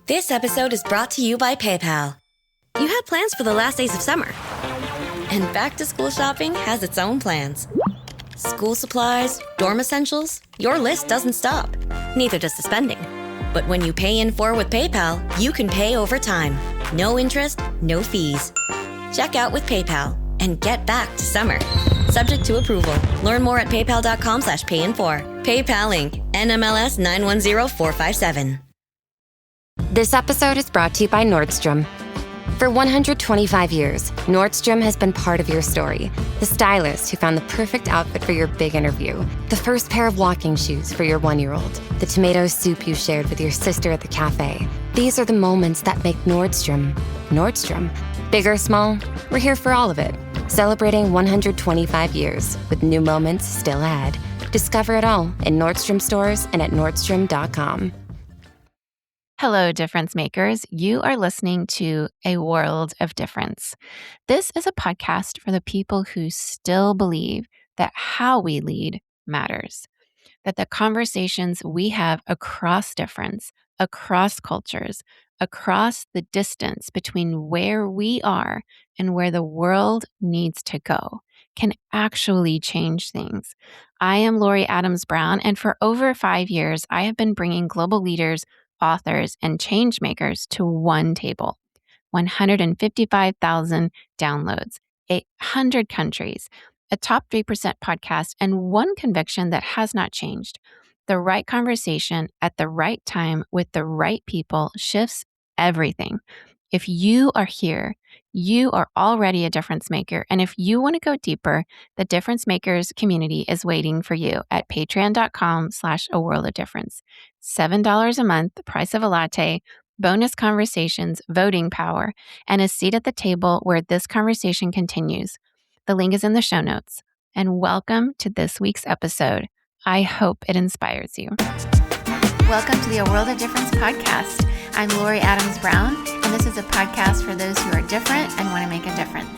This episode is brought to you by PayPal. You had plans for the last days of summer. And back-to-school shopping has its own plans. School supplies, dorm essentials, your list doesn't stop. Neither does the spending. But when you pay in full with PayPal, you can pay over time. No interest, no fees. Check out with PayPal and get back to summer. Subject to approval. Learn more at paypal.com/payinfor. PayPal Inc. NMLS 910457. This episode is brought to you by Nordstrom. For 125 years, Nordstrom has been part of your story. The stylist who found the perfect outfit for your big interview. The first pair of walking shoes for your 1-year-old. The tomato soup you shared with your sister at the cafe. These are the moments that make Nordstrom, Nordstrom. Big or small, we're here for all of it. Celebrating 125 years with new moments still ahead. Discover it all in Nordstrom stores and at Nordstrom.com. Hello, difference makers. You are listening to A World of Difference. This is a podcast for the people who still believe that how we lead matters, that the conversations we have across difference, across cultures, across the distance between where we are and where the world needs to go can actually change things. I am Lori Adams Brown, and for over 5 years, I have been bringing global leaders, authors, and change makers to one table. 155,000 downloads, 100 countries, a top 3% podcast, and one conviction that has not changed. The right conversation at the right time with the right people shifts everything. If you are here, you are already a difference maker. And if you want to go deeper, the Difference Makers community is waiting for you at patreon.com/aworldofdifference. $7 a month, the price of a latte, bonus conversations, voting power, and a seat at the table where this conversation continues. The link is in the show notes. And welcome to this week's episode. I hope it inspires you. Welcome to the A World of Difference podcast. I'm Lori Adams Brown, and this is a podcast for those who are different and want to make a difference.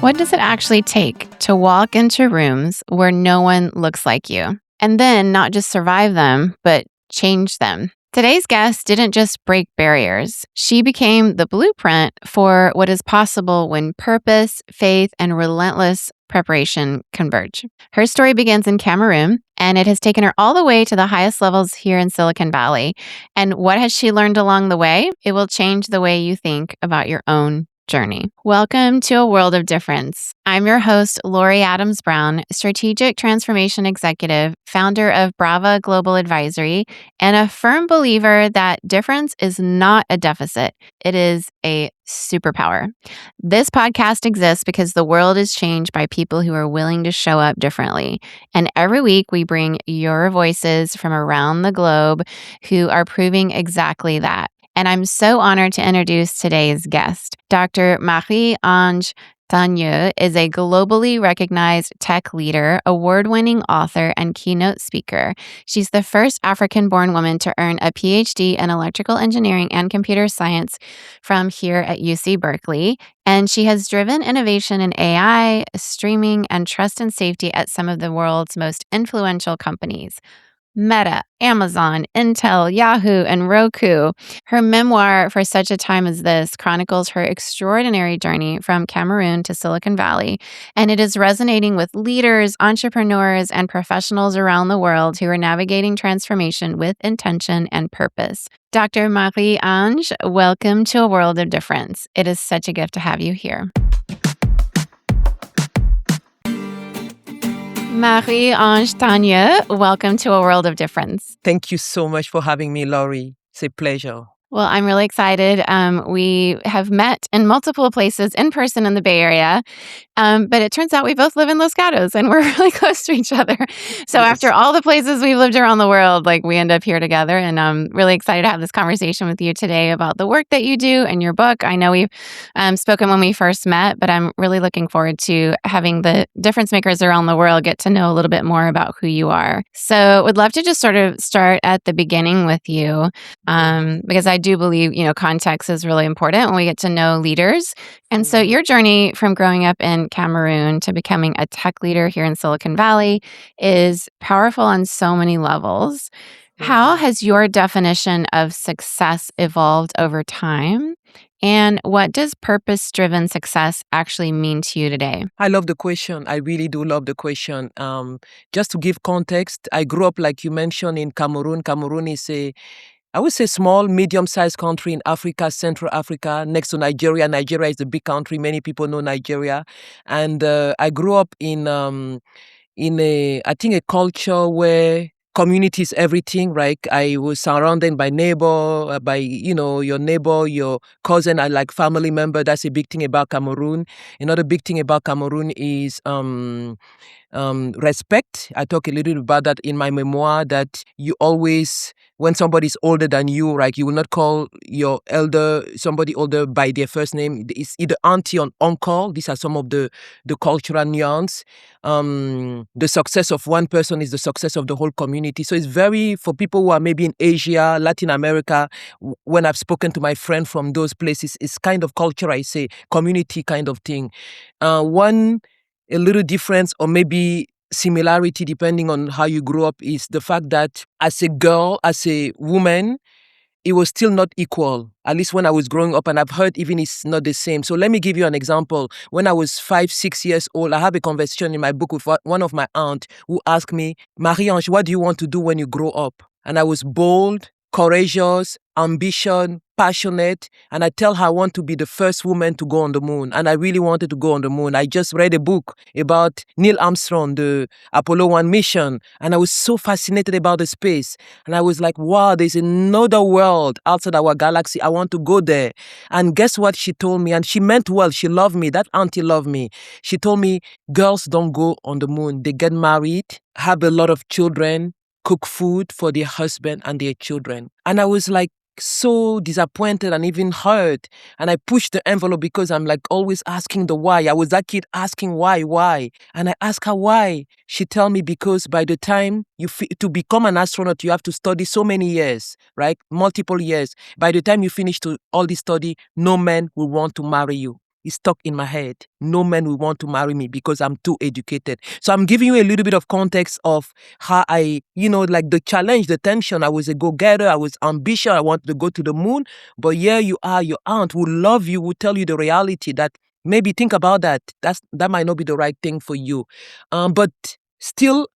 What does it actually take to walk into rooms where no one looks like you, and then not just survive them, but change them? Today's guest didn't just break barriers. She became the blueprint for what is possible when purpose, faith, and relentless preparation converge. Her story begins in Cameroon, and it has taken her all the way to the highest levels here in Silicon Valley. And what has she learned along the way? It will change the way you think about your own journey. Welcome to A World of Difference. I'm your host, Lori Adams Brown, strategic transformation executive, founder of Brava Global Advisory, and a firm believer that difference is not a deficit. It is a superpower. This podcast exists because the world is changed by people who are willing to show up differently. And every week we bring your voices from around the globe who are proving exactly that. And I'm so honored to introduce today's guest. Dr. Marie-Ange Tagne is a globally recognized tech leader, award-winning author, and keynote speaker. She's the first African-born woman to earn a PhD in electrical engineering and computer science from here at UC Berkeley. And she has driven innovation in AI, streaming, and trust and safety at some of the world's most influential companies: Meta, Amazon, Intel, Yahoo, and Roku. Her memoir, For Such a Time as This, chronicles her extraordinary journey from Cameroon to Silicon Valley, and it is resonating with leaders, entrepreneurs, and professionals around the world who are navigating transformation with intention and purpose. Dr. Marie-Ange, welcome to A World of Difference. It is such a gift to have you here. Marie-Ange Tagne, welcome to A World of Difference. Thank you so much for having me, Laurie. It's a pleasure. Well, I'm really excited. We have met in multiple places in person in the Bay Area, but it turns out we both live in Los Gatos and we're really close to each other. So Yes. after all the places we've lived around the world, we end up here together, and I'm really excited to have this conversation with you today about the work that you do and your book. I know we've spoken when we first met, but I'm really looking forward to having the difference makers around the world get to know a little bit more about who you are. So would love to just sort of start at the beginning with you, because I do believe, context is really important when we get to know leaders. And so your journey from growing up in Cameroon to becoming a tech leader here in Silicon Valley is powerful on so many levels. How has your definition of success evolved over time? And what does purpose-driven success actually mean to you today? I love the question. I really do love the question. Just to give context, I grew up, like you mentioned, in Cameroon. Cameroon is I would say, small, medium-sized country in Africa, Central Africa, next to Nigeria. Nigeria is a big country. Many people know Nigeria. And I grew up in I think, a culture where community is everything, right? I was surrounded by by, your neighbor, your cousin, are like family member. That's a big thing about Cameroon. Another big thing about Cameroon is respect. I talk a little bit about that in my memoir, that you always, when somebody's older than you, right, you will not call somebody older by their first name. It's either auntie or uncle. These are some of the cultural nuance. The success of one person is the success of the whole community. So it's very, for people who are maybe in Asia, Latin America, when I've spoken to my friend from those places, it's kind of culture, I say, community kind of thing. A little difference or maybe similarity, depending on how you grew up, is the fact that as a girl, as a woman, it was still not equal, at least when I was growing up, and I've heard even it's not the same. So let me give you an example. When I was 5, 6 years old, I have a conversation in my book with one of my aunt who asked me, Marie-Ange, what do you want to do when you grow up? And I was bold, courageous, ambition, passionate, and I tell her I want to be the first woman to go on the moon, and I really wanted to go on the moon. I just read a book about Neil Armstrong, the Apollo 1 mission, and I was so fascinated about the space, and I was like, wow, there's another world outside our galaxy. I want to go there. And guess what she told me? And she meant well. She loved me. That auntie loved me. She told me, girls don't go on the moon. They get married, have a lot of children, cook food for their husband and their children. And I was like, so disappointed and even hurt, and I pushed the envelope because I'm like always asking the why. I was that kid asking why, and I asked her why. She tell me because by the time to become an astronaut, you have to study so many years, right? Multiple years. By the time you finish all this study, no man will want to marry you. It's stuck in my head. No man will want to marry me because I'm too educated. So I'm giving you a little bit of context of how I, like the challenge, the tension. I was a go-getter. I was ambitious. I wanted to go to the moon. But here you are, your aunt will love you, will tell you the reality that maybe think about that. That might not be the right thing for you. But still,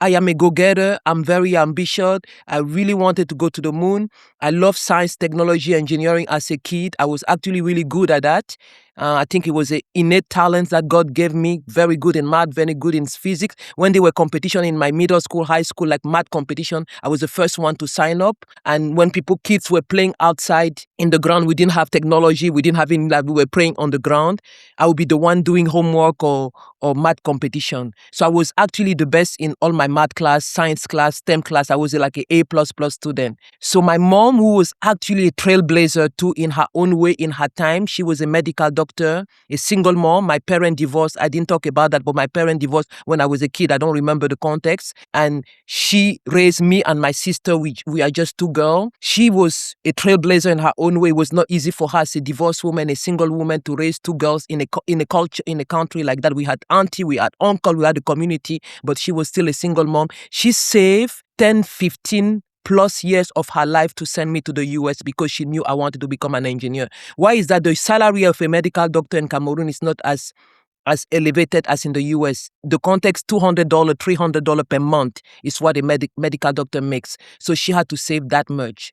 I am a go-getter. I'm very ambitious. I really wanted to go to the moon. I love science, technology, engineering as a kid. I was actually really good at that. I think it was an innate talent that God gave me. Very good in math, very good in physics. When there were competition in my middle school, high school, like math competition, I was the first one to sign up. And when kids were playing outside in the ground, we didn't have technology. We didn't have any lab. We were playing on the ground. I would be the one doing homework or math competition. So I was actually the best in all my math class, science class, STEM class. I was like an A++ student. So my mom, who was actually a trailblazer too in her own way, in her time, she was a medical doctor, a single mom. My parents divorced. I didn't talk about that, but my parents divorced when I was a kid. I don't remember the context. And she raised me and my sister. We are just two girls. She was a trailblazer in her own way. It was not easy for her as a divorced woman, a single woman, to raise two girls in a culture, in a country like that. We had auntie, we had uncle, we had a community, but she was still a single mom. She saved 10, 15 plus years of her life to send me to the US because she knew I wanted to become an engineer. Why is that? The salary of a medical doctor in Cameroon is not as elevated as in the US. The context, $200, $300 per month is what a medical doctor makes. So she had to save that much.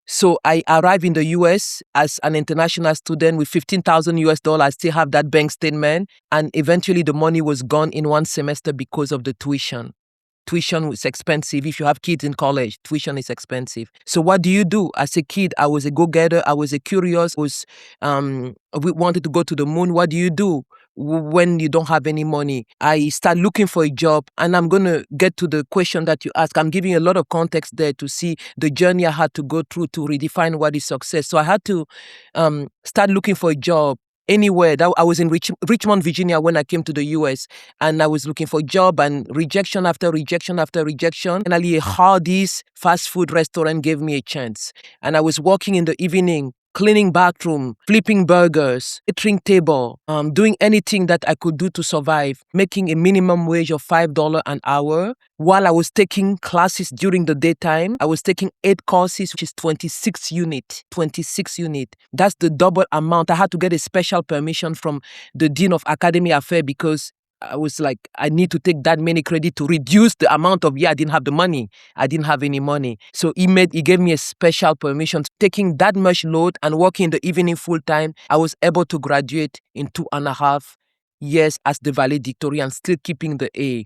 So I arrived in the US as an international student with $15,000. I still have that bank statement. And eventually the money was gone in one semester because of the tuition. Tuition was expensive. If you have kids in college, tuition is expensive. So what do you do? As a kid, I was a go-getter. I was a curious. We wanted to go to the moon. What do you do when you don't have any money? I start looking for a job, and I'm going to get to the question that you asked. I'm giving a lot of context there to see the journey I had to go through to redefine what is success. So I had to start looking for a job anywhere. I was in Richmond, Virginia when I came to the US, and I was looking for a job, and rejection after rejection after rejection. Finally, a Hardee's fast food restaurant gave me a chance. And I was working in the evening, cleaning bathroom, flipping burgers, catering table, doing anything that I could do to survive, making a minimum wage of $5 an hour. While I was taking classes during the daytime, I was taking 8 courses, which is 26 unit. 26 unit. That's the double amount. I had to get a special permission from the Dean of Academy Affairs because I was like, I need to take that many credit to reduce the amount of, I didn't have the money. I didn't have any money. So he gave me a special permission. Taking that much load and working in the evening full time, I was able to graduate in 2.5 years as the valedictorian, still keeping the A.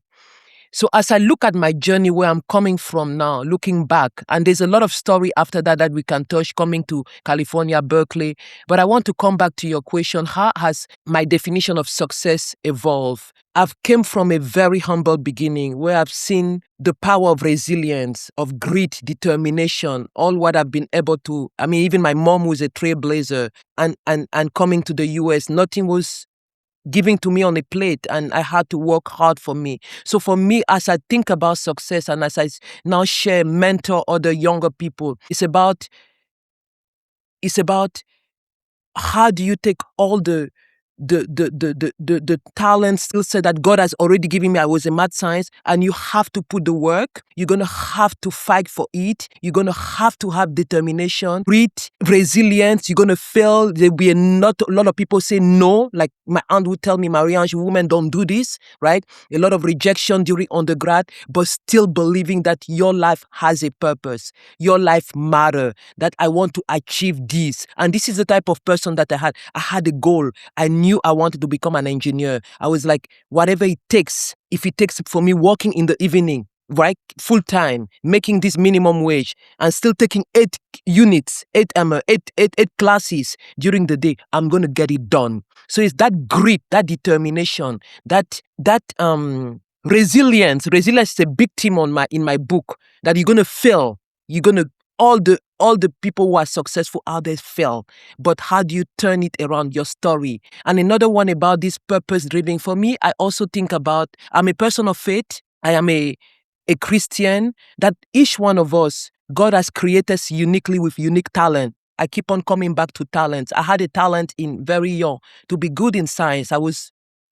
So as I look at my journey where I'm coming from now, looking back, and there's a lot of story after that we can touch coming to California, Berkeley. But I want to come back to your question. How has my definition of success evolved? I've came from a very humble beginning where I've seen the power of resilience, of grit, determination, all what I've been able to. I mean, even my mom was a trailblazer and coming to the US, nothing was giving to me on a plate, and I had to work hard for me. So for me, as I think about success and as I now share, mentor other younger people, it's about how do you take all the talent, skill set that God has already given me. I was in math science, and you have to put the work. You're going to have to fight for it. You're going to have to have determination, grit, resilience. You're going to fail. There'll be not a lot of people say no. Like my aunt would tell me, Marie-Ange, women don't do this, right? A lot of rejection during undergrad, but still believing that your life has a purpose. Your life matters, that I want to achieve this. And this is the type of person that I had. I had a goal. I knew I wanted to become an engineer. I was like, whatever it takes, if it takes for me working in the evening, right, full time, making this minimum wage and still taking 8 units, 8 classes during the day, I'm going to get it done. So it's that grit, that determination, that resilience. Resilience is a big theme in my book, that you're going to fail. You're going to, all the people who are successful out there fail. But how do you turn it around, your story? And another one about this purpose-driven, for me, I also think about, I'm a person of faith. I am a Christian, that each one of us, God has created us uniquely with unique talent. I keep on coming back to talents. I had a talent in very young to be good in science.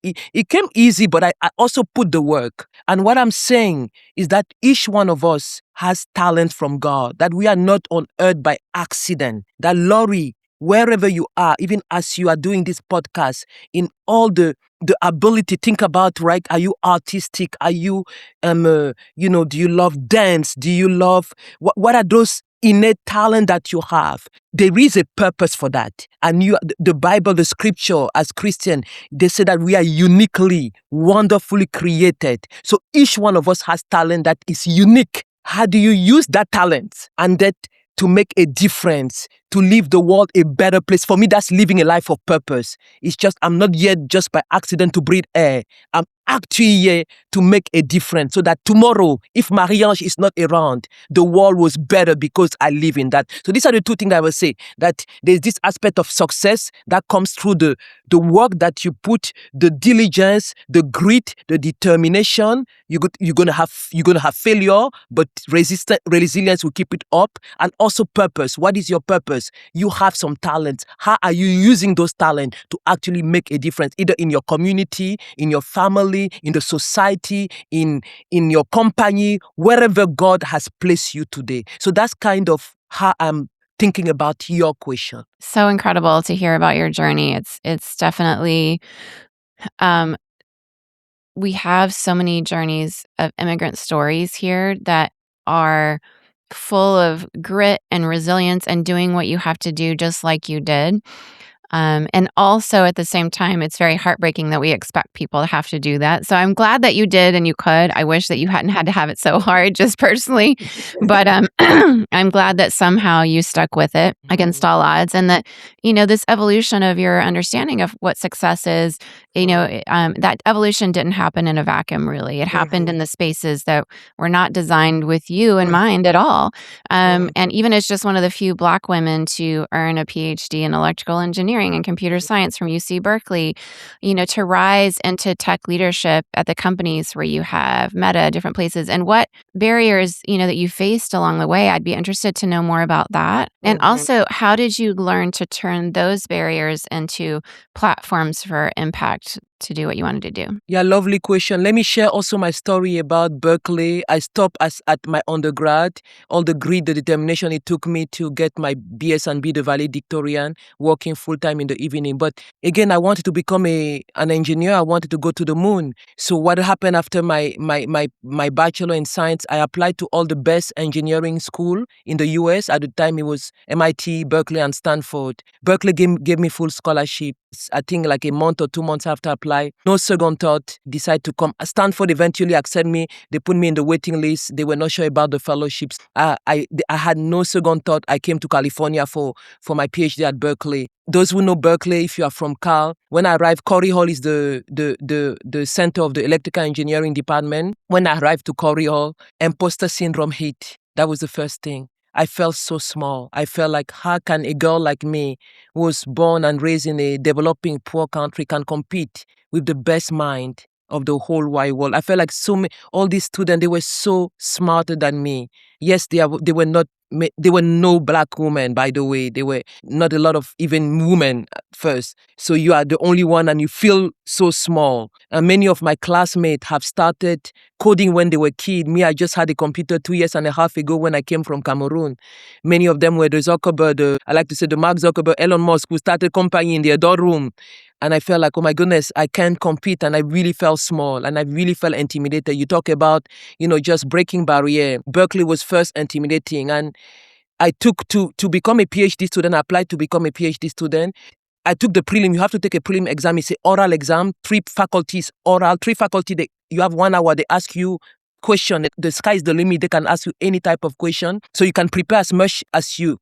It came easy, but I also put the work. And what I'm saying is that each one of us has talent from God, that we are not on earth by accident. That Laurie, wherever you are, even as you are doing this podcast, in all the ability, think about, right? Are you artistic? Are you, do you love dance? Do you love, what are those innate talent that you have? There is a purpose for that. And the Bible, the scripture, as Christian, they say that we are uniquely, wonderfully created. So each one of us has talent that is unique. How do you use that talent and that to make a difference, to leave the world a better place? For me, that's living a life of purpose. It's just, I'm not here just by accident to breathe air. I'm actually here to make a difference so that tomorrow, if Marie-Ange is not around, the world was better because I live in that. So these are the two things I will say, that there's this aspect of success that comes through the work that you put, the diligence, the grit, the determination. You're gonna have failure, but resilience will keep it up. And also purpose. What is your purpose? You have some talents. How are you using those talents to actually make a difference, either in your community, in your family, in the society, in your company, wherever God has placed you today? So that's kind of how I'm thinking about your question. So incredible to hear about your journey. It's definitely, we have so many journeys of immigrant stories here that are full of grit and resilience and doing what you have to do just like you did. And also at the same time, it's very heartbreaking that we expect people to have to do that. So I'm glad that you did and you could. I wish that you hadn't had to have it so hard just personally. But I'm glad that somehow you stuck with it against all odds, and that, this evolution of your understanding of what success is, that evolution didn't happen in a vacuum, really. It happened in the spaces that were not designed with you in mind at all. And even as just one of the few Black women to earn a PhD in electrical engineering, engineering and computer science from UC Berkeley, to rise into tech leadership at the companies where you have Meta, different places, and what barriers, that you faced along the way. I'd be interested to know more about that. And also, how did you learn to turn those barriers into platforms for impact to do what you wanted to do? Yeah, lovely question. Let me share also my story about Berkeley. I stopped at my undergrad, all the grit, the determination it took me to get my BS and be the valedictorian, working full-time in the evening. But again, I wanted to become an engineer. I wanted to go to the moon. So what happened after my bachelor in science, I applied to all the best engineering school in the US. At the time, it was MIT, Berkeley, and Stanford. Berkeley gave me full scholarship. I think like a month or 2 months after I applied, no second thought, decide to come. Stanford eventually accepted me. They put me in the waiting list. They were not sure about the fellowships. I had no second thought. I came to California for my PhD at Berkeley. Those who know Berkeley, if you are from Cal, when I arrived, Corey Hall is the center of the electrical engineering department. When I arrived to Corey Hall, imposter syndrome hit. That was the first thing. I felt so small. I felt like, how can a girl like me, who was born and raised in a developing poor country, can compete with the best mind of the whole wide world? I felt like all these students, they were so smarter than me. Yes, they were no black women, by the way. They were not a lot of even women at first. So you are the only one and you feel so small. And many of my classmates have started coding when they were kids. Me, I just had a computer 2.5 years ago when I came from Cameroon. Many of them were the Zuckerberg, I like to say the Mark Zuckerberg, Elon Musk, who started company in their dorm. And I felt like, oh my goodness, I can't compete. And I really felt small and I really felt intimidated. You talk about, just breaking barrier. Berkeley was first intimidating. And I took to become a PhD student, I applied to become a PhD student. I took the prelim. You have to take a prelim exam. It's an oral exam, 3 faculties, oral, 3 faculty. You have 1 hour. They ask you question. The sky is the limit. They can ask you any type of question. So you can prepare as much as you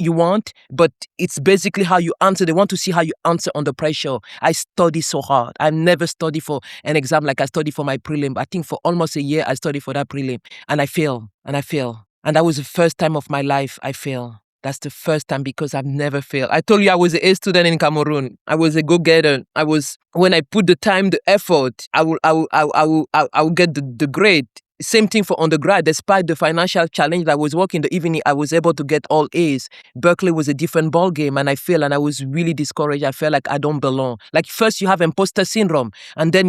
want, but it's basically how you answer. They want to see how you answer under pressure. I study so hard. I've never studied for an exam like I studied for my prelim. I think for almost a year, I studied for that prelim. And I failed. And that was the first time of my life I failed. That's the first time because I've never failed. I told you I was an A student in Cameroon. I was a go-getter. When I put the time, the effort, I will get the grade. Same thing for undergrad. Despite the financial challenge that I was working the evening, I was able to get all A's. Berkeley was a different ball game and I failed and I was really discouraged. I felt like I don't belong. Like first you have imposter syndrome and then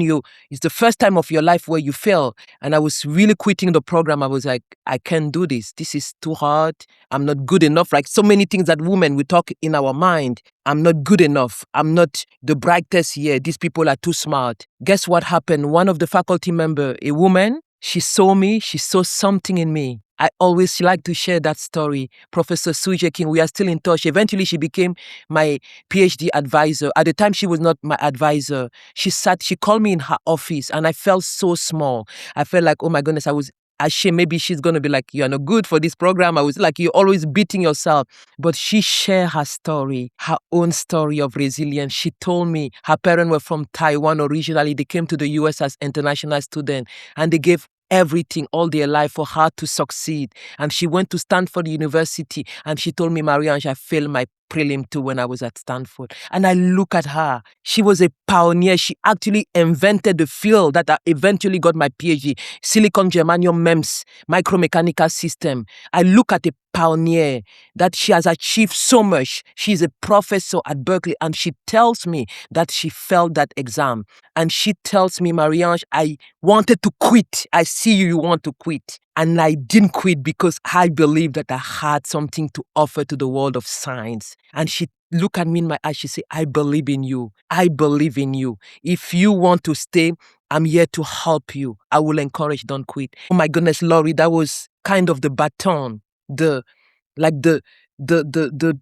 it's the first time of your life where you fail. And I was really quitting the program. I was like, I can't do this. This is too hard. I'm not good enough. Like so many things that women, we talk in our mind. I'm not good enough. I'm not the brightest here. These people are too smart. Guess what happened? One of the faculty member, a woman, she saw me. She saw something in me. I always like to share that story. Professor Suje King, we are still in touch. Eventually, she became my PhD advisor. At the time, she was not my advisor. She called me in her office and I felt so small. I felt like, oh my goodness, I was ashamed. Maybe she's going to be like, you're not good for this program. I was like, you're always beating yourself. But she shared her story, her own story of resilience. She told me her parents were from Taiwan originally. They came to the US as international students and they gave everything all their life for her to succeed. And she went to Stanford University and she told me, Marie-Ange, I failed my prelim too when I was at Stanford. And I look at her. She was a pioneer. She actually invented the field that I eventually got my PhD, silicon germanium MEMS, micromechanical system. I look at a pioneer that she has achieved so much. She's a professor at Berkeley and she tells me that she failed that exam. And she tells me, Marie-Ange, I wanted to quit. I see you want to quit. And I didn't quit because I believed that I had something to offer to the world of science. And she looked at me in my eyes. She said, I believe in you. I believe in you. If you want to stay, I'm here to help you. I will encourage, don't quit. Oh my goodness, Laurie, that was kind of the baton, the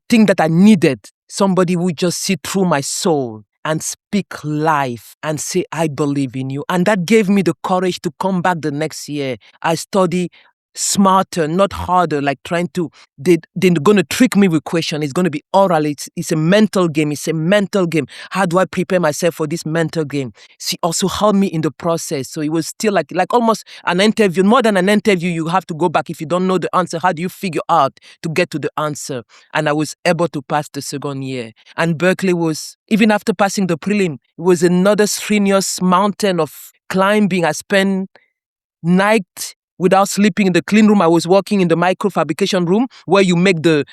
thing that I needed. Somebody would just see through my soul and speak life and say, I believe in you. And that gave me the courage to come back the next year. I studied smarter, not harder, like they're going to trick me with questions. It's going to be oral. It's a mental game. It's a mental game. How do I prepare myself for this mental game? She also helped me in the process. So it was still like almost an interview. More than an interview, you have to go back. If you don't know the answer, how do you figure out to get to the answer? And I was able to pass the second year. And Berkeley was, even after passing the prelim, it was another strenuous mountain of climbing. I spent night without sleeping in the clean room. I was working in the microfabrication room where you make the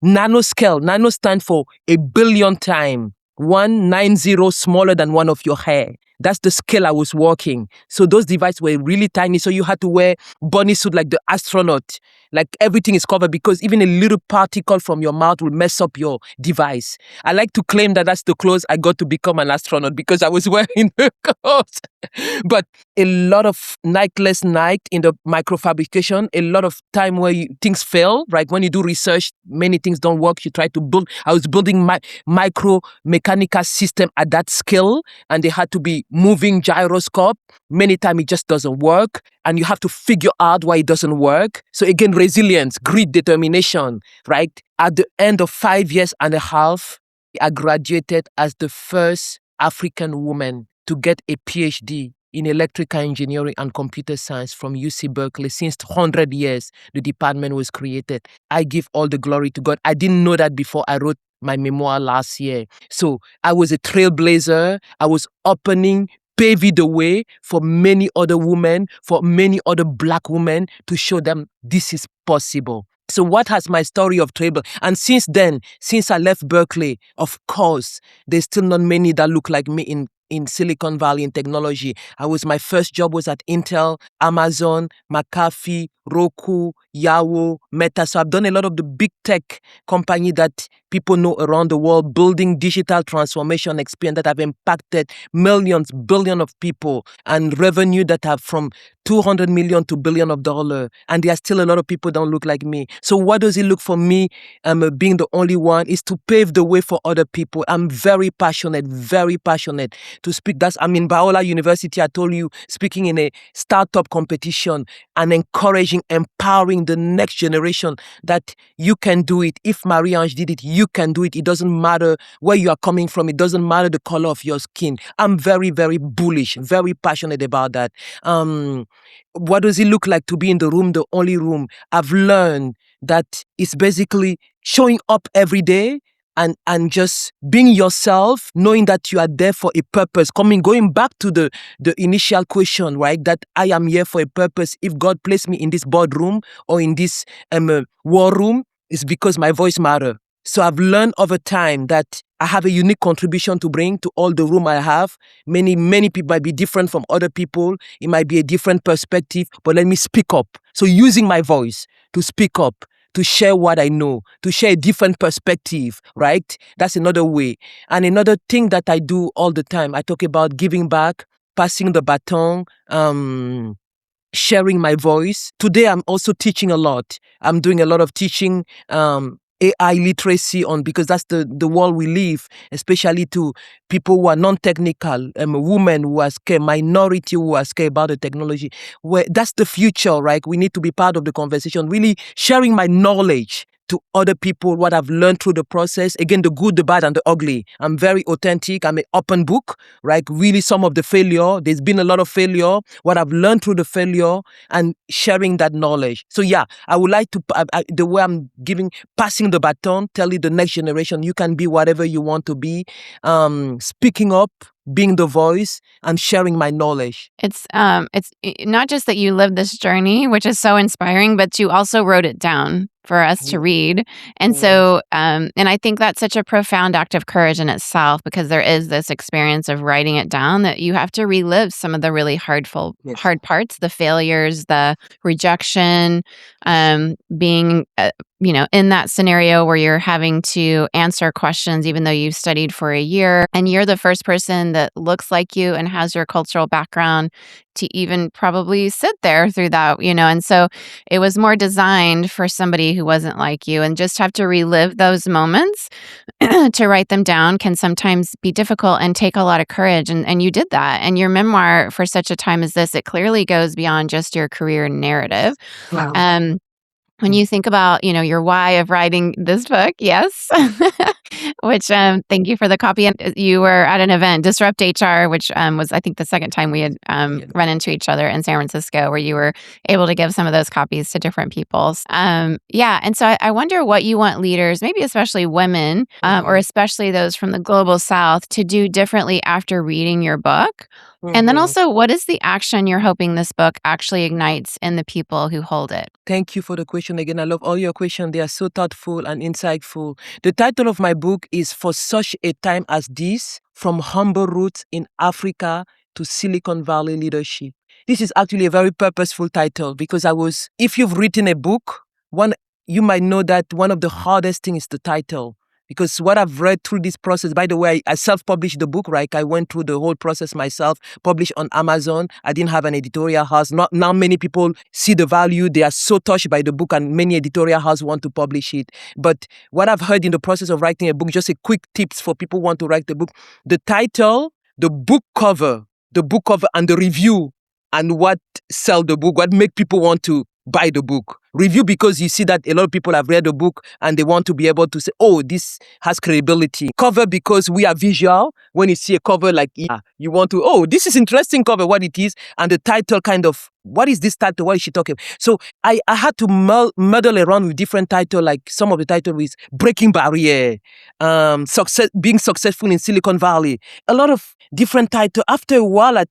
nanoscale. Nano stand for a billion time. 190 smaller than one of your hair. That's the scale I was working. So those devices were really tiny. So you had to wear bunny suit like the astronaut. Like everything is covered because even a little particle from your mouth will mess up your device. I like to claim that that's the clothes I got to become an astronaut because I was wearing the clothes. But a lot of nightless night in the microfabrication, a lot of time where things fail, right? When you do research, many things don't work. You try to build. I was building my micro mechanical system at that scale, and they had to be moving gyroscope. Many times it just doesn't work, and you have to figure out why it doesn't work. So again, resilience, grit, determination, right? At the end of 5 years and a half, I graduated as the first African woman to get a PhD in electrical engineering and computer science from UC Berkeley. Since 100 years, the department was created. I give all the glory to God. I didn't know that before I wrote my memoir last year. So I was a trailblazer. I was paving the way for many other women, for many other Black women to show them this is possible. So what has my story of trail? And since then, since I left Berkeley, of course, there's still not many that look like me in Silicon Valley in technology. My first job was at Intel, Amazon, McAfee, Roku, Yahoo, Meta. So I've done a lot of the big tech company that people know around the world, building digital transformation experience that have impacted millions, billions of people, and revenue that have from 200 million to billion of dollars. And there are still a lot of people that don't look like me. So what does it look for me, being the only one, is to pave the way for other people. I'm very passionate to speak. I'm in Biola University, I told you, speaking in a startup competition and encouraging, empowering the next generation that you can do it. If Marie-Ange did it, you can do it. It doesn't matter where you are coming from. It doesn't matter the color of your skin. I'm very, very bullish, very passionate about that. What does it look like to be in the room, the only room? I've learned that it's basically showing up every day and just being yourself, knowing that you are there for a purpose. Going back to the initial question, right? That I am here for a purpose. If God placed me in this boardroom or in this war room, it's because my voice matters. So I've learned over time that I have a unique contribution to bring to all the room I have. Many people might be different from other people. It might be a different perspective, but let me speak up. So using my voice to speak up, to share what I know, to share a different perspective, right? That's another way. And another thing that I do all the time, I talk about giving back, passing the baton, sharing my voice. Today, I'm also teaching a lot. I'm doing a lot of teaching, AI literacy because that's the world we live, especially to people who are non-technical, women who are scared, minority who are scared about the technology. That's the future, right? We need to be part of the conversation, really sharing my knowledge to other people, what I've learned through the process. Again, the good, the bad, and the ugly. I'm very authentic. I'm an open book, right? Really, some of the failure, there's been a lot of failure, what I've learned through the failure, and sharing that knowledge. So yeah, I would like to, the way I'm passing the baton, telling the next generation, you can be whatever you want to be, speaking up, being the voice, and sharing my knowledge. It's not just that you lived this journey, which is so inspiring, but you also wrote it down for us to read. And so, and I think that's such a profound act of courage in itself, because there is this experience of writing it down that you have to relive some of the really hard parts, the failures, the rejection, being, in that scenario where you're having to answer questions, even though you've studied for a year, and you're the first person that looks like you and has your cultural background to even probably sit there through that, and so it was more designed for somebody who wasn't like you, and just have to relive those moments to write them down can sometimes be difficult and take a lot of courage. And you did that. And your memoir, for such a time as this, it clearly goes beyond just your career narrative. Wow. When you think about, your why of writing this book, yes, which thank you for the copy. And you were at an event, Disrupt HR, which was, I think, the second time we had run into each other in San Francisco, where you were able to give some of those copies to different people. And so I wonder what you want leaders, maybe especially women, or especially those from the global South, to do differently after reading your book. And then also, what is the action you're hoping this book actually ignites in the people who hold it? Thank you for the question again. I love all your questions. They are so thoughtful and insightful. The title of my book is For Such a Time as This, From Humble Roots in Africa to Silicon Valley Leadership. This is actually a very purposeful title because if you've written a book, you might know that one of the hardest things is the title. Because what I've read through this process, by the way, I self-published the book, right? I went through the whole process myself, published on Amazon. I didn't have an editorial house. Now many people see the value. They are so touched by the book, and many editorial houses want to publish it. But what I've heard in the process of writing a book, just a quick tips for people who want to write the book, the title, the book cover and the review, and what sell the book, what make people want to buy the book. Review, because you see that a lot of people have read the book and they want to be able to say, oh, this has credibility. Cover, because we are visual. When you see a cover, you want to, oh, this is interesting cover, what it is. And the title kind of, what is this title? What is she talking about? So I had to muddle around with different titles, like some of the title is Breaking Barrier, being successful in Silicon Valley. A lot of different titles. After a while, I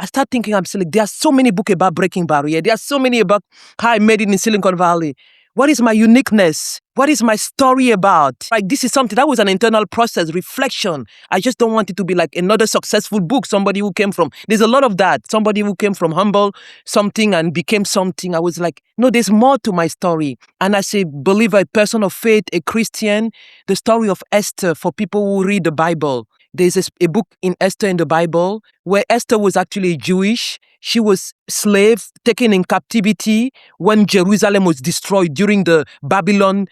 start thinking, there are so many books about breaking barrier. There are so many about how I made it in Silicon Valley. What is my uniqueness? What is my story about? This is something that was an internal process, reflection. I just don't want it to be like another successful book. Somebody who came from, there's a lot of that. Somebody who came from humble something and became something. I was like, no, there's more to my story. And as a believer, a person of faith, a Christian, the story of Esther, for people who read the Bible. There's a book in Esther in the Bible where Esther was actually Jewish. She was slave, taken in captivity when Jerusalem was destroyed during the Babylon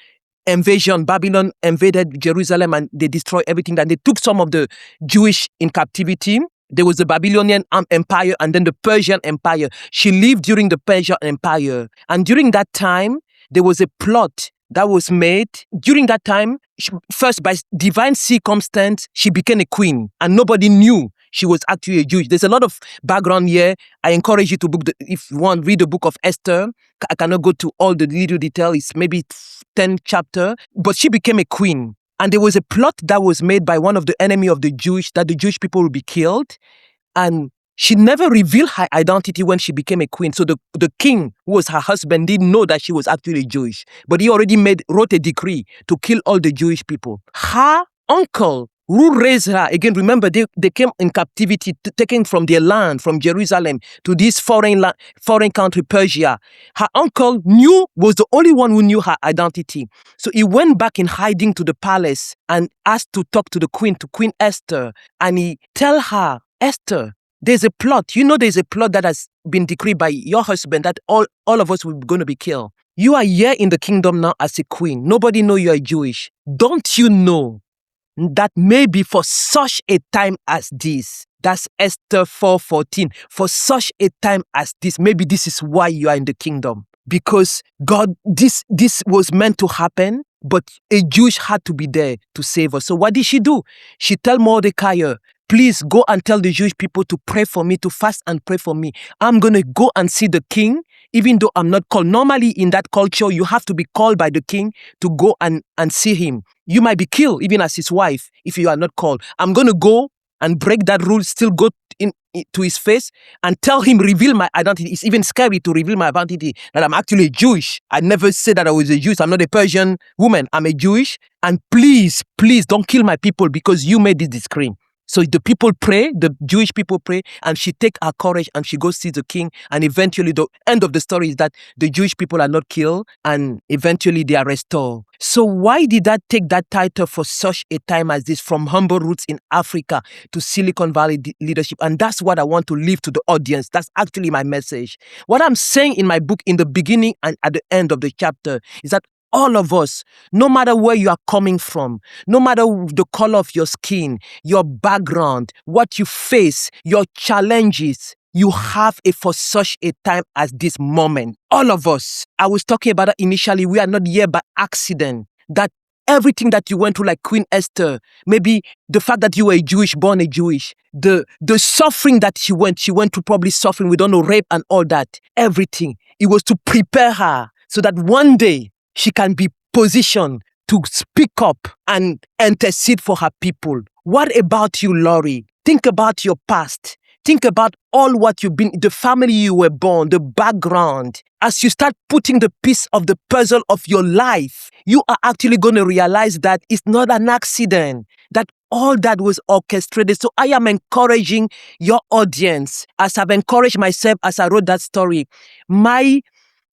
invasion. Babylon invaded Jerusalem and they destroyed everything. And they took some of the Jewish in captivity. There was the Babylonian Empire and then the Persian Empire. She lived during the Persian Empire. And during that time, there was a plot that was made. During that time, first by divine circumstance, she became a queen and nobody knew she was actually a Jewish. There's a lot of background here. I encourage you to if you want, read the book of Esther. I cannot go to all the little details. It's maybe 10 chapters, but she became a queen. And there was a plot that was made by one of the enemy of the Jewish, that the Jewish people would be killed. And she never revealed her identity when she became a queen. So the king, who was her husband, didn't know that she was actually Jewish. But he already wrote a decree to kill all the Jewish people. Her uncle, who raised her, again, remember, they came in captivity, taken from their land, from Jerusalem, to this foreign country, Persia. Her uncle was the only one who knew her identity. So he went back in hiding to the palace and asked to talk to Queen Esther. And he tell her, Esther, there's a plot. There's a plot that has been decreed by your husband that all of us were going to be killed. You are here in the kingdom now as a queen. Nobody know you are Jewish. Don't you know that maybe for such a time as this, that's Esther 4:14, for such a time as this, maybe this is why you are in the kingdom. Because God, this was meant to happen, but a Jewish had to be there to save us. So what did she do? She tell Mordecai, please go and tell the Jewish people to pray for me, to fast and pray for me. I'm going to go and see the king, even though I'm not called. Normally in that culture, you have to be called by the king to go and see him. You might be killed even as his wife if you are not called. I'm going to go and break that rule, still go to his face and tell him, reveal my identity. It's even scary to reveal my identity, that I'm actually Jewish. I never said that I was a Jew. I'm not a Persian woman. I'm a Jewish. And please don't kill my people because you made this decree. So the people pray, the Jewish people pray, and she take her courage and she goes see the king. And eventually the end of the story is that the Jewish people are not killed and eventually they are restored. So why did I take that title for such a time as this, from humble roots in Africa to Silicon Valley leadership? And that's what I want to leave to the audience. That's actually my message. What I'm saying in my book in the beginning and at the end of the chapter is that all of us, no matter where you are coming from, no matter the color of your skin, your background, what you face, your challenges, you have it for such a time as this moment. All of us. I was talking about it initially. We are not here by accident. That everything that you went through, like Queen Esther, maybe the fact that you were a Jewish, born a Jewish, the suffering that she went through, probably suffering, we don't know, rape and all that, everything. It was to prepare her so that one day she can be positioned to speak up and intercede for her people. What about you, Laurie? Think about your past. Think about all what you've been, the family you were born, the background. As you start putting the piece of the puzzle of your life, you are actually going to realize that it's not an accident, that all that was orchestrated. So I am encouraging your audience, as I've encouraged myself as I wrote that story. My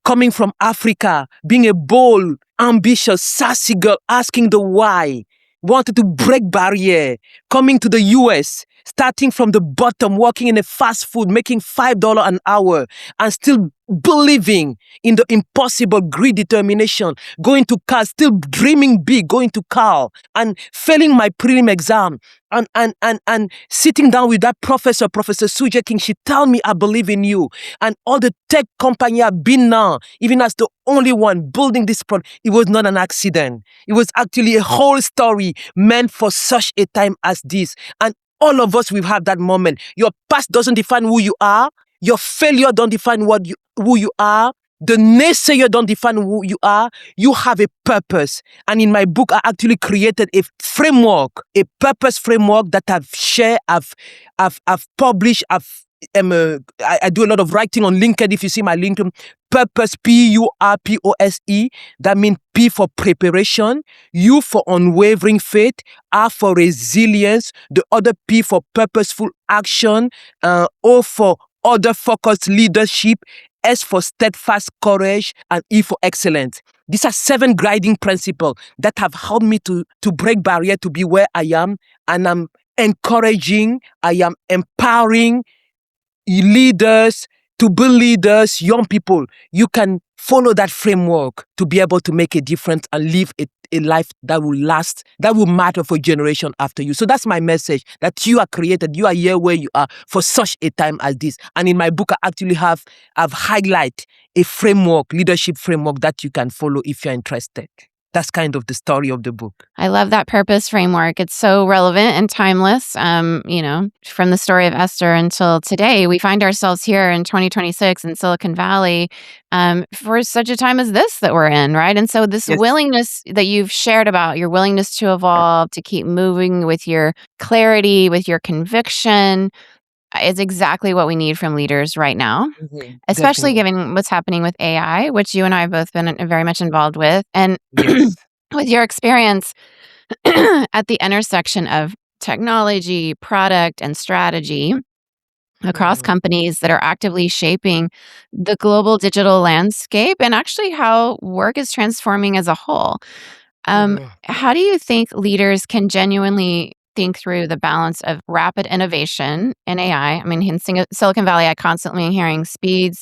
coming from Africa, being a bold, ambitious, sassy girl, asking the why, wanted to break barrier, coming to the US, starting from the bottom, working in a fast food, making $5 an hour, and still believing in the impossible, grit, determination, going to Cal, still dreaming big, going to Cal, and failing my prelim exam, and sitting down with that Professor Suje King. She told me, I believe in you. And all the tech company I've been now, even as the only one building this product, it was not an accident. It was actually a whole story meant for such a time as this. And all of us will have that moment. Your past doesn't define who you are. Your failure don't define who you are. The naysayer don't define who you are. You have a purpose. And in my book, I actually created a framework, a purpose framework that I've shared, I've published, I do a lot of writing on LinkedIn. If you see my LinkedIn, purpose, PURPOSE, that means P for preparation, U for unwavering faith, R for resilience, the other P for purposeful action, O for other focused leadership, S for steadfast courage, and E for excellence. These are 7 guiding principles that have helped me to break barrier, to be where I am. And I'm encouraging, I am empowering leaders to be leaders, young people. You can follow that framework to be able to make a difference and live a life that will last, that will matter for generation after you. So that's my message, that you are created, you are here where you are for such a time as this. And in my book, I actually I've highlighted a framework, leadership framework that you can follow if you're interested. That's kind of the story of the book. I love that purpose framework. It's so relevant and timeless. From the story of Esther until today, we find ourselves here in 2026 in Silicon Valley for such a time as this that we're in, right? And so this willingness that you've shared about, your willingness to evolve, to keep moving with your clarity, with your conviction, is exactly what we need from leaders right now, especially given what's happening with AI, which you and I have both been very much involved with. And with your experience at the intersection of technology, product, and strategy across companies that are actively shaping the global digital landscape and actually how work is transforming as a whole. How do you think leaders can genuinely think through the balance of rapid innovation in AI? I mean, in Silicon Valley, I constantly am hearing speed,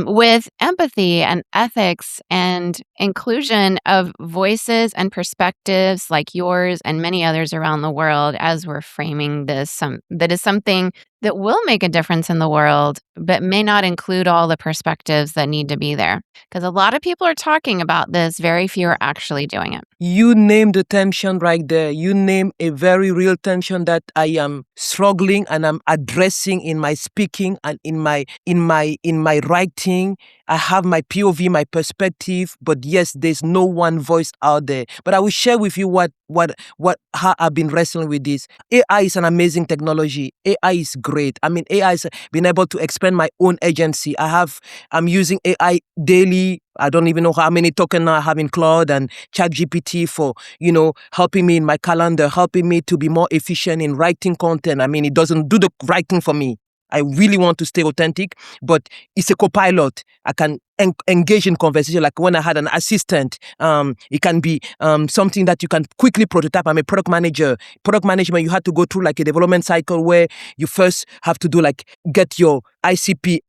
with empathy and ethics and inclusion of voices and perspectives like yours and many others around the world as we're framing this. That is something that will make a difference in the world, but may not include all the perspectives that need to be there. Because a lot of people are talking about this, very few are actually doing it. You name the tension right there. You name a very real tension that I am struggling and I'm addressing in my speaking and in my writing. I have my POV, my perspective, but yes, there's no one voice out there. But I will share with you what how I've been wrestling with this. AI is an amazing technology. AI is great. I mean, AI has been able to expand my own agency. I'm using AI daily. I don't even know how many tokens I have in Cloud and ChatGPT for, helping me in my calendar, helping me to be more efficient in writing content. I mean, it doesn't do the writing for me. I really want to stay authentic, but it's a co-pilot. I can engage in conversation. Like when I had an assistant, it can be something that you can quickly prototype. I'm a product manager. Product management, you had to go through like a development cycle where you first have to do get your ICP,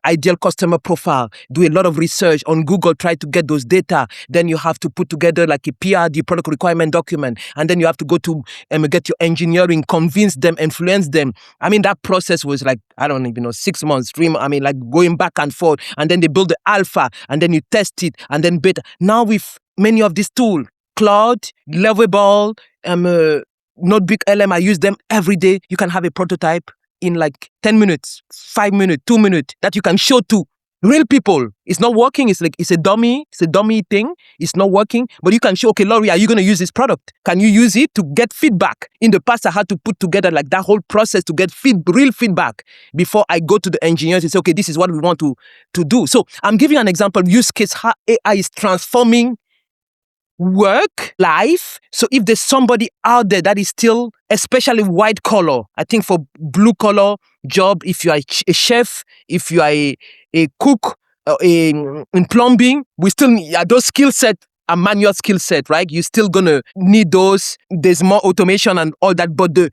ideal customer profile, do a lot of research on Google, try to get those data. Then you have to put together like a PRD, product requirement document. And then you have to go to get your engineering, convince them, influence them. I mean, that process was like, I don't even know, 6 months, 3 months. I mean, like going back and forth. And then they build the alpha and then you test it and then beta. Now with many of these tools, Cloud, Lovable, Notebook LM, I use them every day. You can have a prototype in like 10 minutes, 5 minutes, 2 minutes that you can show to real people. It's not working. It's a dummy thing. It's not working. But you can show, okay, Laurie, are you going to use this product? Can you use it to get feedback? In the past, I had to put together like that whole process to get real feedback before I go to the engineers and say, okay, this is what we want to do. So I'm giving an example, use case, how AI is transforming work, life. So if there's somebody out there that is still, especially white collar, I think for blue collar job, if you are a chef, if you are a cook, in plumbing, we still need those skill set, a manual skill set, right? You're still gonna need those. There's more automation and all that, but the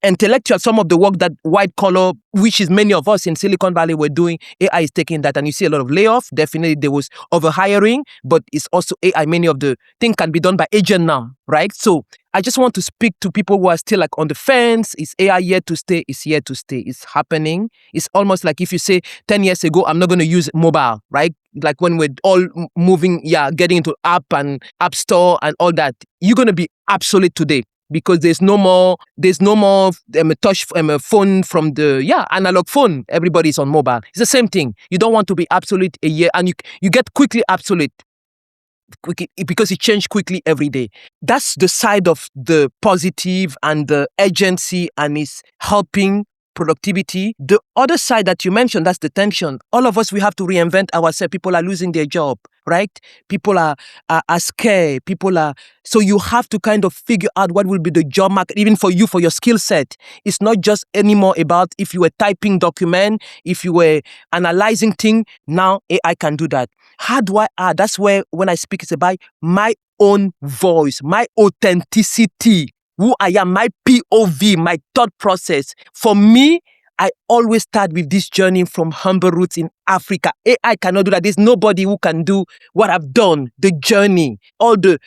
intellectual, some of the work that white collar, which is many of us in Silicon Valley were doing, AI is taking that, and you see a lot of layoff. Definitely there was overhiring, but it's also AI. Many of the things can be done by agent now, right? So I just want to speak to people who are still like on the fence. Is AI here to stay? It's here to stay. It's happening. It's almost like if you say 10 years ago, I'm not going to use mobile, right? Like when we're all moving, getting into app and app store and all that, you're going to be obsolete today because there's no more touch phone from the analog phone. Everybody's on mobile. It's the same thing. You don't want to be obsolete a year, and you get quickly obsolete. Quickly, because it changed quickly every day. That's the side of the positive and the agency, and is helping productivity. The other side that you mentioned, that's the tension. All of us, we have to reinvent ourselves. People are losing their job, right? People are scared. So you have to kind of figure out what will be the job market, even for you, for your skill set. It's not just anymore about if you were typing document, if you were analyzing thing. Now AI can do that. How do I add? That's where when I speak, it's about my own voice, my authenticity, who I am, my POV, my thought process. For me, I always start with this journey from humble roots in Africa. AI cannot do that. There's nobody who can do what I've done, the journey, all the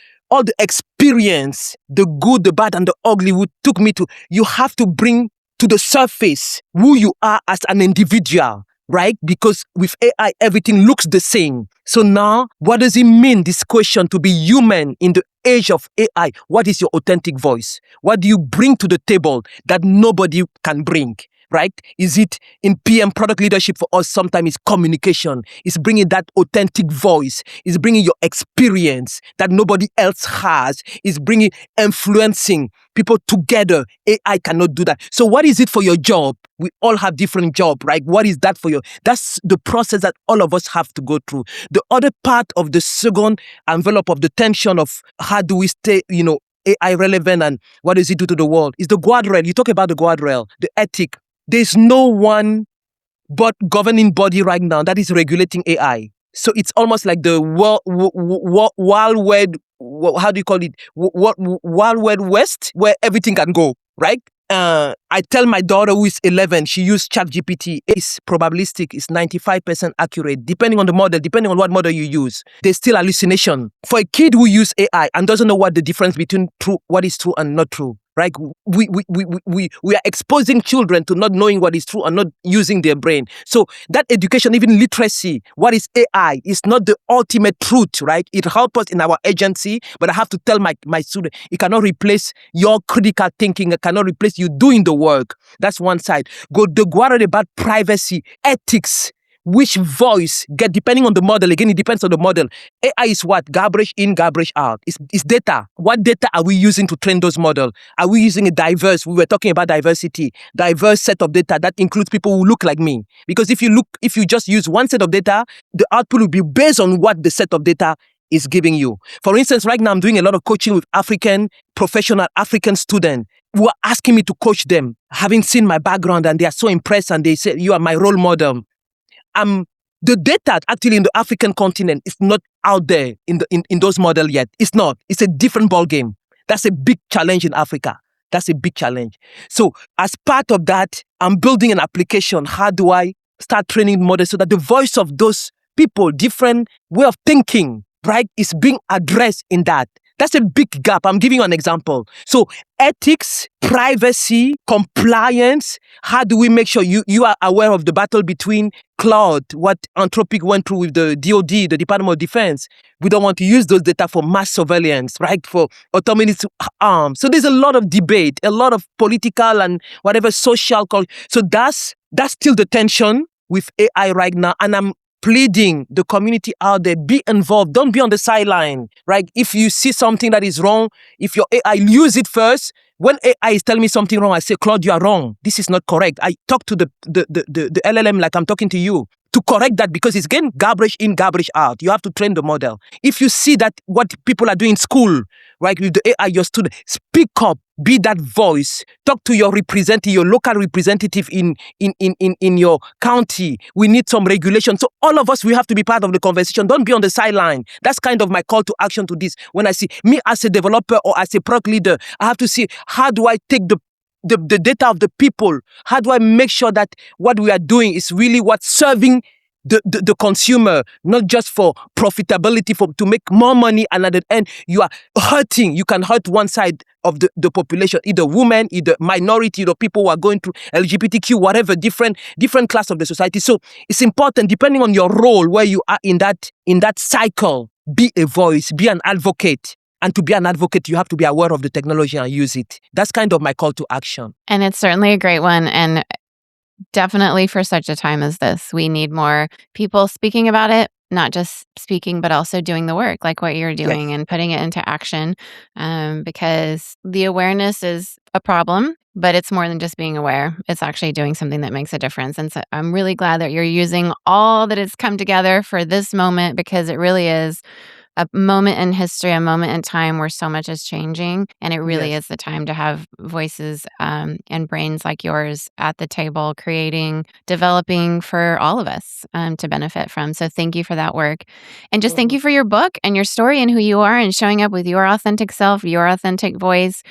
experience, the good, the bad, and the ugly who took me to. You have to bring to the surface who you are as an individual, right? Because with AI, everything looks the same. So now, what does it mean, this question, to be human in the age of AI? What is your authentic voice? What do you bring to the table that nobody can bring? Right? Is it in PM product leadership for us? Sometimes it's communication. It's bringing that authentic voice. It's bringing your experience that nobody else has. It's bringing influencing people together. AI cannot do that. So what is it for your job? We all have different job, right? What is that for you? That's the process that all of us have to go through. The other part of the second envelope of the tension of how do we stay, AI relevant and what does it do to the world is the guardrail. You talk about the guardrail, the ethic. There's no one but governing body right now that is regulating AI. So it's almost like the wild west, how do you call it? Wild west, where everything can go, right? I tell my daughter who is 11, she used ChatGPT. It's probabilistic, it's 95% accurate, depending on the model, depending on what model you use. There's still hallucination. For a kid who uses AI and doesn't know what the difference between what is true and not true, right? We are exposing children to not knowing what is true and not using their brain. So that education, even literacy, what is AI, is not the ultimate truth, right? It helps us in our agency, but I have to tell my student, it cannot replace your critical thinking. It cannot replace you doing the work. That's one side. The guardrail about privacy, ethics. which voice get, depending on the model. Again, it depends on the model. AI is what? Garbage in, garbage out. It's data. What data are we using to train those models? Are we using a diverse? We were talking about diversity, diverse set of data that includes people who look like me. Because if you just use one set of data, the output will be based on what the set of data is giving you. For instance, right now I'm doing a lot of coaching with professional African students who are asking me to coach them, having seen my background, and they are so impressed and they say, you are my role model. The data actually in the African continent is not out there in those models yet. It's not. It's a different ball game. That's a big challenge in Africa. That's a big challenge. So as part of that, I'm building an application. How do I start training models so that the voice of those people, different way of thinking, right, is being addressed in that? That's a big gap. I'm giving you an example. So ethics, privacy, compliance. How do we make sure you are aware of the battle between cloud, what Anthropic went through with the DOD, the Department of Defense? We don't want to use those data for mass surveillance, right? For autonomous arms. So there's a lot of debate, a lot of political and whatever social. So that's still the tension with AI right now. And I'm pleading the community out there, be involved. Don't be on the sideline, right? If you see something that is wrong, if your AI, use it first. When AI is telling me something wrong, I say, Claude, you are wrong. This is not correct. I talk to the LLM like I'm talking to you to correct that, because it's again garbage in, garbage out. You have to train the model. If you see that what people are doing in school, right, with the AI, your student, speak up, be that voice. Talk to your representative, your local representative in your county. We need some regulation. So all of us, we have to be part of the conversation. Don't be on the sideline. That's kind of my call to action to this. When I see me as a developer or as a product leader, I have to see, how do I take the data of the people? How do I make sure that what we are doing is really what's serving the consumer, not just for profitability, to make more money, and at the end, you are hurting. You can hurt one side of the population, either women, either minority, either people who are going through LGBTQ, whatever, different class of the society. So it's important, depending on your role, where you are in that cycle, be a voice, be an advocate. And to be an advocate, you have to be aware of the technology and use it. That's kind of my call to action. And it's certainly a great one. And definitely for such a time as this, we need more people speaking about it, not just speaking, but also doing the work like what you're doing, yes, and putting it into action, because the awareness is a problem, but it's more than just being aware. It's actually doing something that makes a difference. And so I'm really glad that you're using all that has come together for this moment, because it really is a moment in history, a moment in time where so much is changing. And it really is the time to have voices and brains like yours at the table, developing for all of us to benefit from. So thank you for that work. And just thank you for your book and your story and who you are, and showing up with your authentic self, your authentic voice.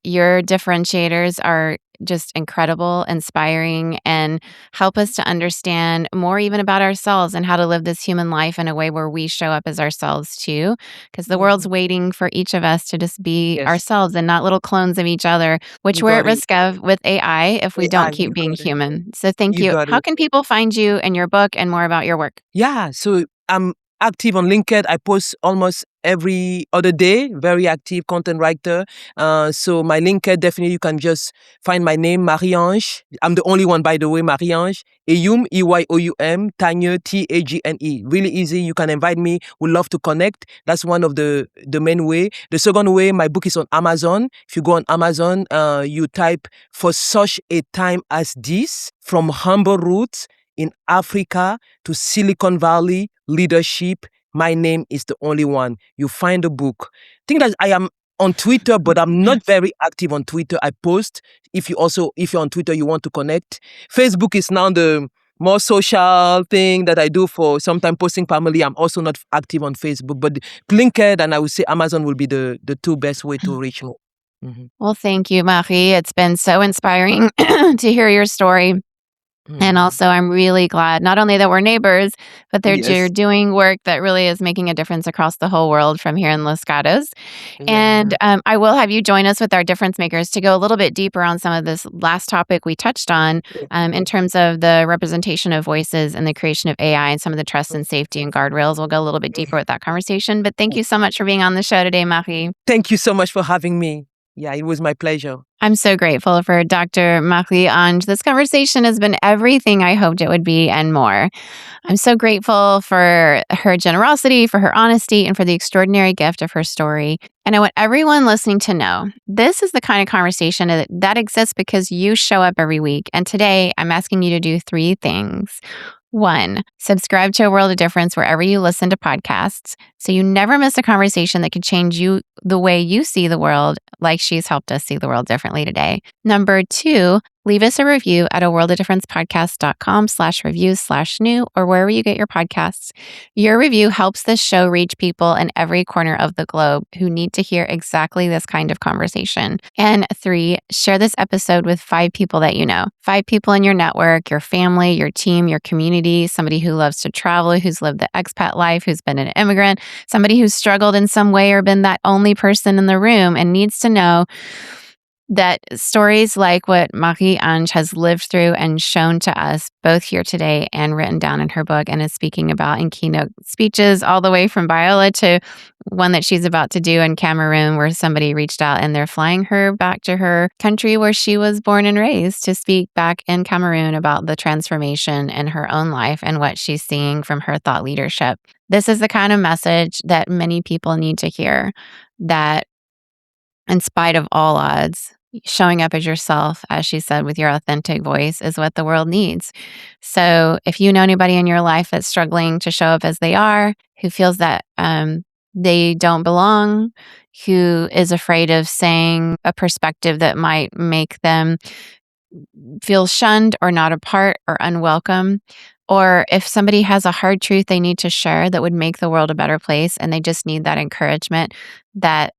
Your differentiators are just incredible, inspiring, and help us to understand more even about ourselves and how to live this human life in a way where we show up as ourselves too. Because the world's waiting for each of us to just be ourselves and not little clones of each other, which we're at risk of with AI if we don't keep being human. So thank you. How can people find you and your book and more about your work? Yeah, so I'm active on LinkedIn. I post almost every other day, very active content writer. So my LinkedIn, definitely you can just find my name, Marie-Ange. I'm the only one, by the way, Marie-Ange Eyoum, Eyoum Tagne, Tagne. Really easy. You can invite me. We'd love to connect. That's one of the main way. The second way, my book is on Amazon. If you go on Amazon, you type "For Such a Time as This," from humble roots in Africa to Silicon Valley leadership. My name is the only one. You find the book. I think that I am on Twitter, but I'm not very active on Twitter. I post. If you're on Twitter, you want to connect. Facebook is now the more social thing that I do for sometimes posting family. I'm also not active on Facebook, but LinkedIn and I would say Amazon will be the two best way to reach me. Mm-hmm. Well, thank you, Marie. It's been so inspiring to hear your story. And also, I'm really glad not only that we're neighbors, but you're doing work that really is making a difference across the whole world from here in Los Gatos. And I will have you join us with our difference makers to go a little bit deeper on some of this last topic we touched on in terms of the representation of voices and the creation of AI and some of the trust and safety and guardrails. We'll go a little bit deeper with that conversation. But thank you so much for being on the show today, Marie. Thank you so much for having me. Yeah, it was my pleasure. I'm so grateful for Dr. Marie-Ange. This conversation has been everything I hoped it would be and more. I'm so grateful for her generosity, for her honesty, and for the extraordinary gift of her story. And I want everyone listening to know this is the kind of conversation that exists because you show up every week. And today I'm asking you to do 3 things. 1, subscribe to A World of Difference wherever you listen to podcasts so you never miss a conversation that could change you the way you see the world, like she's helped us see the world differently today. Number 2, leave us a review at aworldofdifferencepodcast.com/reviews/new or wherever you get your podcasts. Your review helps this show reach people in every corner of the globe who need to hear exactly this kind of conversation. And 3, share this episode with 5 people that you know. 5 people in your network, your family, your team, your community, somebody who loves to travel, who's lived the expat life, who's been an immigrant, somebody who's struggled in some way or been that only person in the room and needs to know that stories like what Marie-Ange has lived through and shown to us both here today and written down in her book and is speaking about in keynote speeches all the way from Biola to one that she's about to do in Cameroon where somebody reached out and they're flying her back to her country where she was born and raised to speak back in Cameroon about the transformation in her own life and what she's seeing from her thought leadership. This is the kind of message that many people need to hear, that in spite of all odds, showing up as yourself, as she said, with your authentic voice is what the world needs. So if you know anybody in your life that's struggling to show up as they are, who feels that they don't belong, who is afraid of saying a perspective that might make them feel shunned or not a part or unwelcome, or if somebody has a hard truth they need to share that would make the world a better place and they just need that encouragement that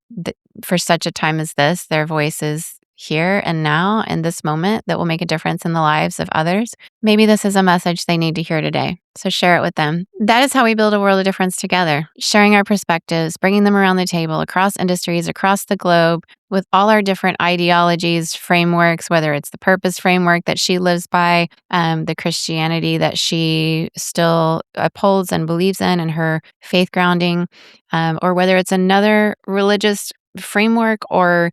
for such a time as this, their voice is here and now in this moment that will make a difference in the lives of others. Maybe this is a message they need to hear today. So share it with them. That is how we build a world of difference together, sharing our perspectives, bringing them around the table across industries, across the globe, with all our different ideologies, frameworks, whether it's the purpose framework that she lives by, the Christianity that she still upholds and believes in, and her faith grounding, or whether it's another religious framework or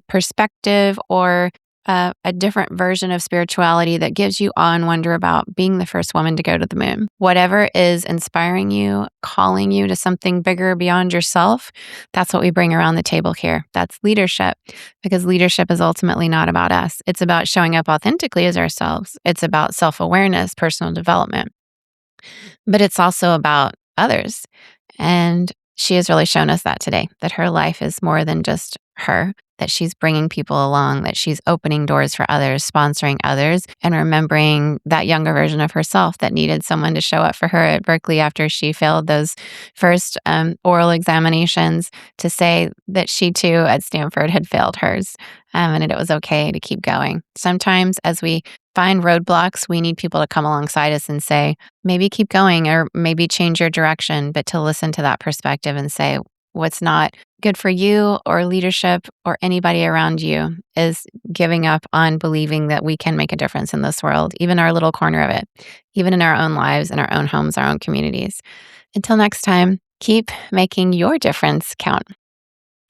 perspective or a different version of spirituality that gives you awe and wonder about being the first woman to go to the moon. Whatever is inspiring you, calling you to something bigger beyond yourself, that's what we bring around the table here. That's leadership, because leadership is ultimately not about us. It's about showing up authentically as ourselves. It's about self-awareness, personal development, but it's also about others. And she has really shown us that today, that her life is more than just her, that she's bringing people along, that she's opening doors for others, sponsoring others, and remembering that younger version of herself that needed someone to show up for her at Berkeley after she failed those first oral examinations to say that she too at Stanford had failed hers, and it was okay to keep going. Sometimes as we find roadblocks, we need people to come alongside us and say, maybe keep going or maybe change your direction, but to listen to that perspective and say, what's not good for you or leadership or anybody around you is giving up on believing that we can make a difference in this world, even our little corner of it, even in our own lives, in our own homes, our own communities. Until next time, keep making your difference count.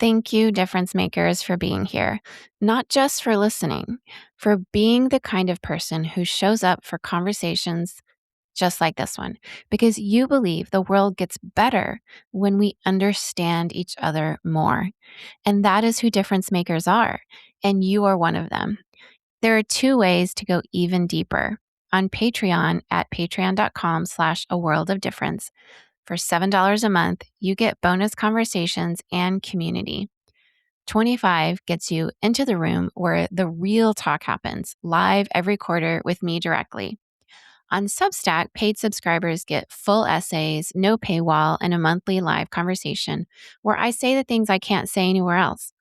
Thank you, difference makers, for being here, not just for listening, for being the kind of person who shows up for conversations just like this one, because you believe the world gets better when we understand each other more. And that is who difference makers are. And you are one of them. There are 2 ways to go even deeper. On Patreon at patreon.com/aworldofdifference. For $7 a month, you get bonus conversations and community. $25 gets you into the room where the real talk happens, live every quarter with me directly. On Substack, paid subscribers get full essays, no paywall, and a monthly live conversation where I say the things I can't say anywhere else.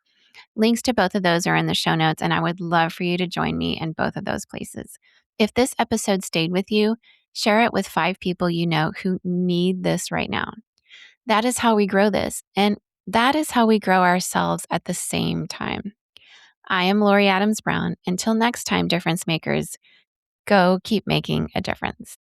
Links to both of those are in the show notes, and I would love for you to join me in both of those places. If this episode stayed with you, share it with 5 people you know who need this right now. That is how we grow this, and that is how we grow ourselves at the same time. I am Lori Adams Brown. Until next time, difference makers, go keep making a difference.